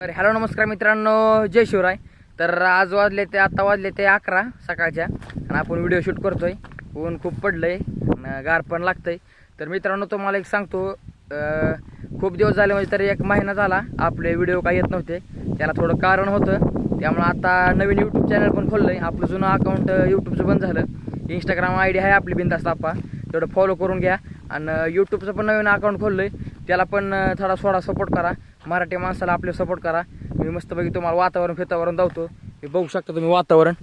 तर हॅलो नमस्कार मित्रांनो, जय शिवराय. तर आज आता वाजले ते 11 सकाळच्या आणि आपण व्हिडिओ शूट करतोय. ऊन खूप पडलंय, गार पण लागतंय. तर मित्रांनो तुम्हाला एक सांगतो, खूप दिवस झाले म्हणजे तरी 1 महिना झाला आपले व्हिडिओ काय येत नव्हते. त्याला थोडं कारण होतं, त्यामुळे आता नवीन यूट्यूब चॅनल पण खोललंय. आपलं जुनं अकाउंट यूट्यूबचं बंद झालं. इंस्टाग्राम आयडी आहे आपली बिंदास आप्पा, तेवढं फॉलो करून घ्या. आणि यूट्यूबचं पण नवीन अकाउंट खोललंय, त्याला पण थोडा सपोर्ट करा. मराठी माणसाला आपले सपोर्ट करा. मी मस्तपैकी तुम्हाला वातावरण दावतो. हे बघू शकता तुम्ही वातावरण.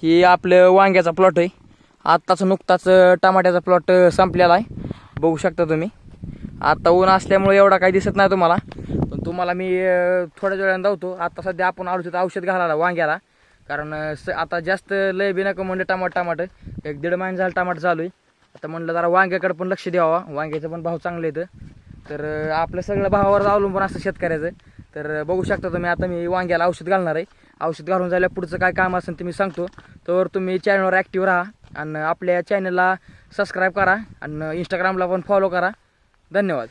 ही आपलं वांग्याचा प्लॉट आहे. आत्ताच नुकताच टमाट्याचा प्लॉट संपलेला आहे, बघू शकता तुम्ही. आता ऊन असल्यामुळे एवढा काही दिसत नाही तुम्हाला, पण तुम्हाला मी थोड्या वेळाने दावतो. आता सध्या आपण आलो तिथं औषध घालायला वांग्याला, कारण आता जास्त लय बी नको म्हणलं. टमाटर 1-1.5 महिना झाला टमाटर चालू आहे. आता म्हणलं जरा वांग्याकडे पण लक्ष द्यावा, वांग्याचं पण भाव चांगले आहेत. तर आपलं सगळं भावावर अवलंबून असतं शेतकऱ्याचं. तर बघू शकता तुम्ही, आता मी वांग्याला औषध घालणार आहे. औषध घालून झाल्या पुढचं काय काम असेल ते मी सांगतो. तर तुम्ही चॅनलवर ॲक्टिव्ह राहा आणि आपल्या चॅनलला सबस्क्राईब करा आणि इंस्टाग्रामला पण फॉलो करा. धन्यवाद.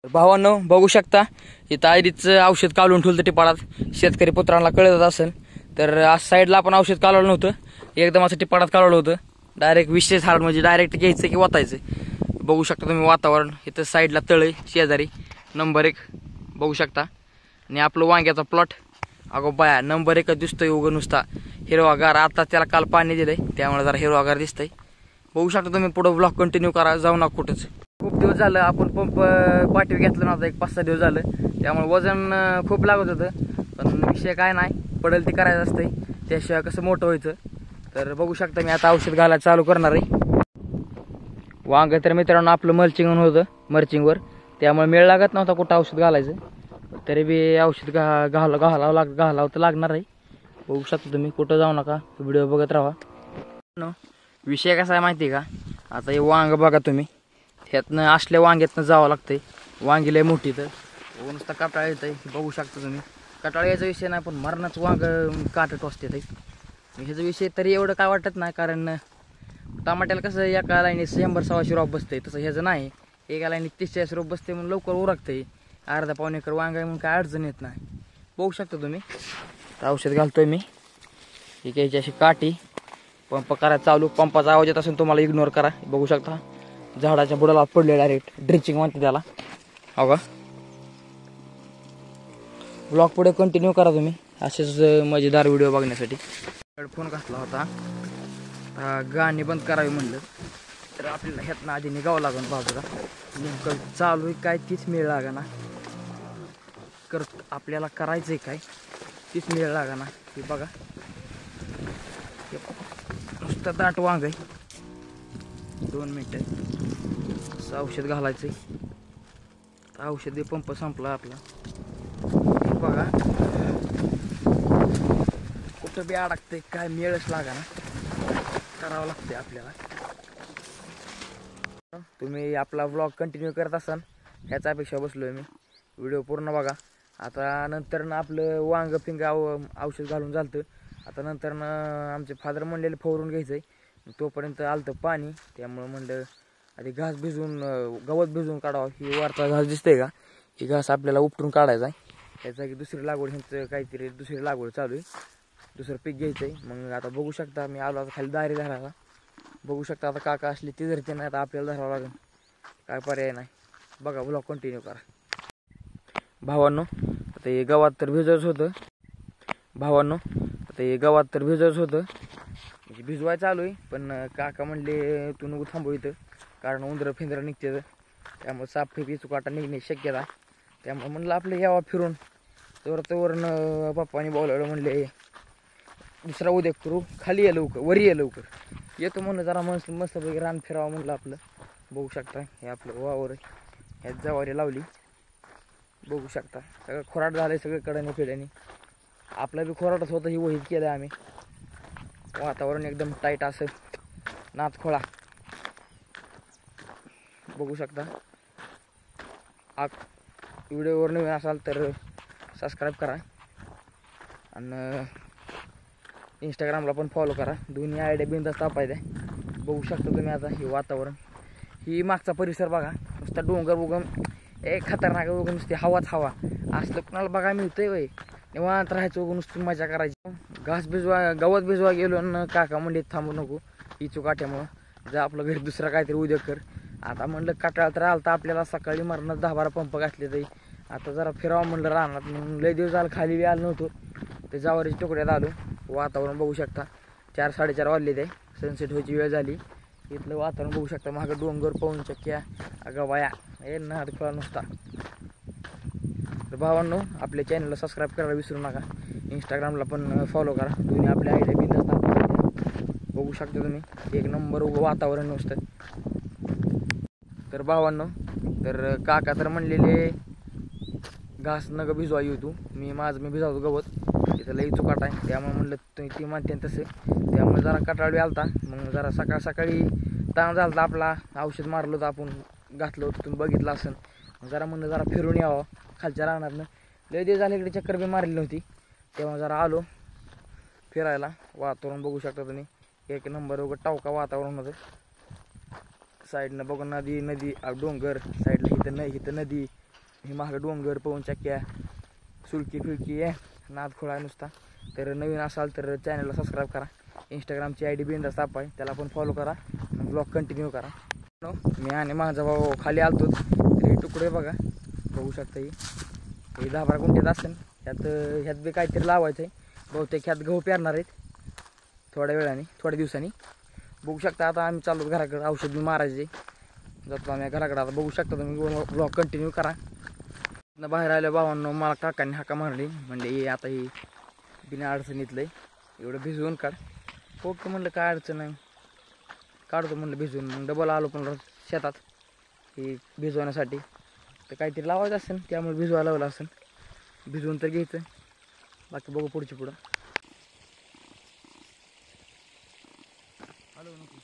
भावांनो बघू शकता, इथं आयडीच औषध काढून ठेवलं टिपाडात. शेतकरी पुत्रांना कळत असेल तर आज साईडला आपण औषध काढवलं नव्हतं, एकदम असं टिपाडात काढवलं होतं. डायरेक्ट विशेष हाड म्हणजे डायरेक्ट घ्यायचं की वाचायचं. बघू शकता तुम्ही वातावरण. इथं साईडला तळे शेजारी नंबर 1 बघू शकता. आणि आपलं वांग्याचा प्लॉट अगो बाया नंबर 1 दिसतोय. उगं नुसता हिरवागार. आता त्याला काल पाणी दिलंय त्यामुळे जरा हिरवागार दिसतंय. बघू शकता तुम्ही. पुढं ब्लॉग कंटिन्यू करा, जाऊ नका कुठंच. खूप दिवस झालं आपण पंप पाठीवर घेतलं नव्हतं, 5-6 दिवस झालं. त्यामुळे वजन खूप लागत होतं, पण विषय काय नाही, पडेल ते करायचं असतंय, त्याशिवाय कसं मोठं व्हायचं. तर बघू शकता मी आता औषध घालायला चालू करणार आहे. वांग तर मित्रांनो आपलं मर्चिंगवर, त्यामुळे मेळ लागत नव्हता कुठं औषध घालायचं. तरी बी औषध घालावं तर लागणार आहे. बघू शकता तुम्ही, कुठं जाऊ नका, व्हिडिओ बघत राहा. विषय कसा आहे माहिती आहे का, आता हे वांग बघा तुम्ही, ह्यातनं असल्या वांग्यातनं जावं लागतंय. वांगी लय मोठी, तर नुसता काटाळा येत आहे. बघू शकता तुम्ही, काटाळा याचा विषय नाही, पण मरणाचं वांग काटत असते. ह्याचा विषय तरी एवढं काय वाटत नाही, कारण टमाट्याला कसं एका लाईनीत 100-125 रुपये बसते, तसं ह्याचं नाही. एका लाईनीत 30-40 रुपये बसते, म्हणून लवकर उरकते. अर्धा-पाऊण एकर वांगा आहे म्हणून काय अडचण येत नाही. बघू शकता तुम्ही. तर औषध घालतोय मी. ही घ्यायची अशी काठी, पंप करा चालू. पंपाचा आवाज येत असेल तुम्हाला, इग्नोर करा. बघू शकता झाडाच्या बुडाला पडले, डायरेक्ट ड्रिंचिंग म्हणते त्याला. हो का, ब्लॉग पुढे कंटिन्यू करा तुम्ही असेच मजेदार व्हिडिओ बघण्यासाठी. हेडफोन घातला होता, गाणी बंद करावी म्हणलं, तर आपल्याला ह्यातनं आधी निघावं लागेल बाजूला. नेमकं चालू आहे काय तीच मेळ लागा ना, आपल्याला करायचंय काय तीच मेळ लागा ना. हे बघा नुसतं दाट वांग आहे. 2 मिनटं औषध घालायचंय. औषधी पंप संपला आपला. बघा कुठं बी अडकतंय, काय मेळच लागा ना, करावं लागते आपल्याला. तुम्ही आपला व्लॉग कंटिन्यू करत असाल ह्याचा अपेक्षा बसलोय मी. व्हिडिओ पूर्ण बघा. आता नंतर आपलं वांग औषध घालून झालतं. आता नंतर आमचे फादर म्हणलेले फवरून घ्यायचंय. तोपर्यंत आलतं पाणी, त्यामुळं म्हणलं आधी गवत भिजवून काढावं. ही वरचा घास दिसतंय का, ही घास आपल्याला उपटून काढायचा आहे. त्याचा की दुसरी लागवड, ह्यांचं काहीतरी दुसरी लागवड चालू आहे, दुसरं पीक घ्यायचंय. मग आता बघू शकता मी आलो आता खाली दारी धरायला. बघू शकता आता काका असली ती धरते, नाही आता आपल्याला धरावं लागेल, काय पर्याय नाही. बघा ब्लॉग कंटिन्यू करा. भावांनो आता हे गवात तर भिजवच होतं. म्हणजे भिजवाय चालू आहे, पण काका म्हणले तू नको थांबू इथं, कारण उंदरं निघते, त्यामुळे सापफेकी चुकाटा निघण्याची शक्यता. त्यामुळे म्हणलं आपलं यावं फिरून. तोवरनं पप्पानी बोलावलं, म्हणले दुसरा उद्या करू, खाली ये लवकर, वरी ये लवकर. येतो म्हणलं जरा मस्तपैकी रान फिरावं म्हणलं आपलं. बघू शकता हे आपलं वावर आहे, ह्यात जवारी लावली. बघू शकता सगळं खोराट झालंय, सगळं कड्याने फिड्याने. आपला बी खोराटच होतं, ही वहीत केलं आम्ही. वातावरण एकदम टाईट असं नाचखोळा. बघू शकता. व्हिडिओवर नवीन असाल तर सबस्क्राईब करा आणि इंस्टाग्रामला पण फॉलो करा. दोन्ही आयडिया बिंदास तापायच्या. बघू शकता तुम्ही आता हे वातावरण. ही मागचा परिसर बघा, नुसता डोंगर उगम खतरनाक, नुसती हवाच हवा. असलं कुणाला बघायला मिळतंय वय निवांत राहायचं बघून नुसती मजा करायची. घास भिजवा गवत भिजवा गेलो आणि काका म्हणले थांबू नको इचू काट्यामुळं जा आपलं घरी दुसरा काहीतरी उद्या कर. आता म्हणलं काटाळा तर आलता आपल्याला सकाळी मरणात 10-12 पंप घातले तरी आता जरा फिरावं म्हणलं राहणार. मग लय दिवस झालं खाली बी आलो नव्हतो ते जावारीच्या तुकड्यात आलो. वातावरण बघू शकता 4-4:30 वाजले ते सनसेट व्हायची वेळ झाली. इथलं वातावरण बघू शकता मागं डोंगर पाहून चक्क्या अगं वाया हे नाद खुळा नुसता. तर भावांनो आपल्या चॅनलला सबस्क्राईब करायला विसरू नका. इंस्टाग्रामला पण फॉलो करा. दोन्ही आपल्या आयडिया बिंदास बघू शकता तुम्ही एक नंबर वातावरण नुसतं. तर भावांनो तर काका तर म्हणलेले घास नग भिजवा येऊ तू मी भिजावतो गवत तिथं लई चुकाट आहे त्यामुळे म्हणलं तुम्ही ती म्हणते तसं. त्यामुळे जरा कटाळी आलता. मग जरा सकाळी ताण झाला आपला औषध मारलं होतं आपण घातलं होतं तुम्ही बघितलं असेल. जरा म्हणलं जरा फिरून यावं खालच्या रानातनं लय दिवस झाले इकडे चक्कर बी मारली नव्हती तेव्हा जरा आलो फिरायला. वातावरण बघू शकता तुम्ही एक नंबर उघड टावका वातावरण होतं. साईडनं बघून नदी डोंगर साईडला इथं नदी हे मागं डोंगर पवन चक्क्या सुळकी फिळकी आहे नाद खोळा नुसता. तर नवीन असाल तर चॅनलला सबस्क्राईब करा. इंस्टाग्रामची आयडी बिंदास ताप आहे त्याला पण फॉलो करा ब्लॉग कंटिन्यू करा. मी आणि माझा भाऊ खाली आलतो तर हे तुकडे बघा बघू शकता. हे 10-12 गुंठ्यात असेल ह्यात बी काहीतरी लावायचं आहे. बहुतेक ह्यात गहू पेरणार आहेत थोड्या दिवसांनी बघू शकता. आता आम्ही चाललो घराकडे औषध बी मारायचे जातो आम्ही घराकडे. आता बघू शकता तुम्ही ब्लॉग कंटिन्यू करा. बाहेर आल्या भावांनो मला काकांनी हाका मारली म्हणजे हे आता ही बिना अडचणीतलं एवढं भिजवून काढ. ओके म्हणलं काय अडचण नाही काढतो म्हणलं भिजवून. मग डबल आलो पण शेतात हे भिजवण्यासाठी तर काहीतरी लावायचं असेल त्यामुळे भिजवायला लावलं असेल. भिजवून तर घ्यायचं बाकी बघू पुढं. हॅलो नको